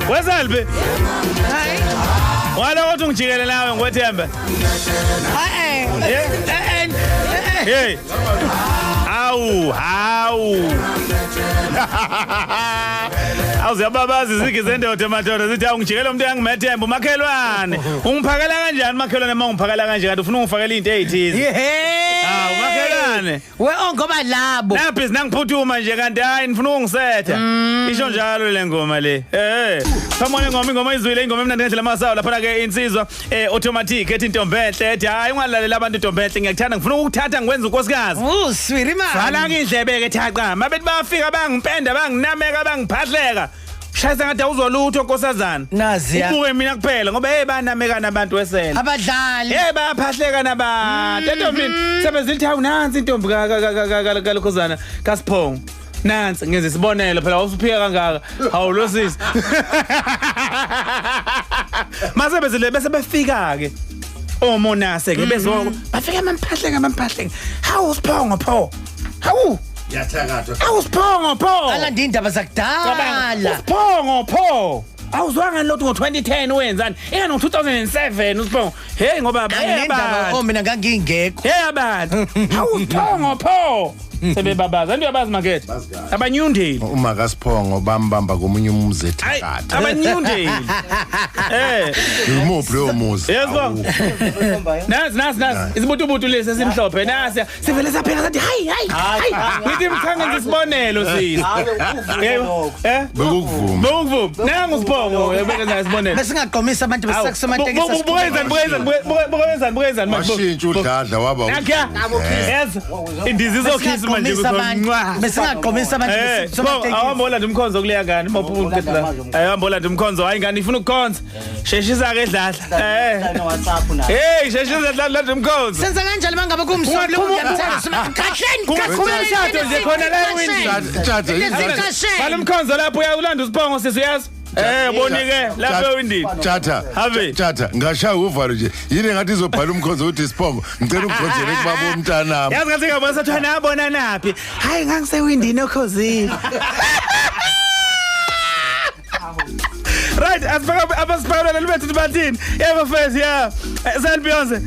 Wesalbe. Hayi. Wala uthi ngijikele nawe ngothemba. Hey. Hawu. Awuziyababazi izigizendode madoda zithi awungijikela umuntu engimethemba umakhelwane. Ungiphakela kanjani makhelwane mangumphakela kanje kanti ufuna ungifakela into ezithize? Makhelwane. Ngoba labo. Naphi sinangiphuthuma nje kanti hayi nifuna ungisetha. Isho njalo le ngoma le. Phamone ingoma izwile ingoma emnandi ngendlela masawu lapha ke insizwa automatic ethi intombehle ethi hayi ungalalela abantu intombehle ngiyakuthanda ngifuna ukuthatha ngikwenza unkosikazi. Swiri man. Vala indlebe ke thaqa. Mabethi bafika bangimpenda banginameka bangiphahleka. Shayisa ngathi awuzolutho nkosazana. Naziya. Ubuke mina kuphela ngoba banameka nabantu wesela. Abadlali. Bayaphahleka nabantu. Entombini sebezilithi hawu nansi intombi kalokhozana kaSiphongo. Nansi ngenze isibonelo phela usuphika kangaka. Hawu lo sisi. Mase bezile bese befika ke. Omonase ke bezoko. Bafika mamphahleka. Hawu Siphongo pho. Hawu. Yathakatha. Awusiphongo pho. Alanda indaba zakudala. Usiphongo pho. Awuzwanga lotho ngo2010 wenzani? Ena ngo2007 uSiphongo. Hey ngoba bayaba. Mina ngangingekho. Hey abantu. Awusiphongo pho. Sebebabaza antu yabazi makethe abanyundeli uma kaSiphongo bambamba komunye umuzi ethakatha abanyundeli umuphi lo muzi yezwa nasi isibutubutu lesi esimhlophe nasi sivele sapheka sathi hayi ngithi mkhanga ngisibonelo sisi bekuvuma nangu Siphongo bekenza isibonelo besingaqomisa abantu besakusematekisa bukezani mashintsha udladla waba yes indizi zokhisa manje besingaqomisa abantu besakusematekisa awambola nje umkhonzo kuleya ngane mawuphuma ukethla ayambola nje umkhonzo hayi ngani ifuna ukukhonza sheshisa ke dladla hey sheshisa dladla nje umkhonzo senza kanjani mangabe kumsolo uyamthanda kakhulu nje khona la ewindini bala umkhonzo lapho uyalanda uSiphongo sesiyazi bonike lapha ewindini Tjata ngashaya uvalo nje yini ngathi izobhala umkhonzo uthi Siphongo ngicela ukukhonzele kubaba umntanami yazi ngathi ngabona sathi nabona naphi hayi ngangisewindini okhozini right asifaka abasifaka lelo bethu bathini yebo face yeah Beyonce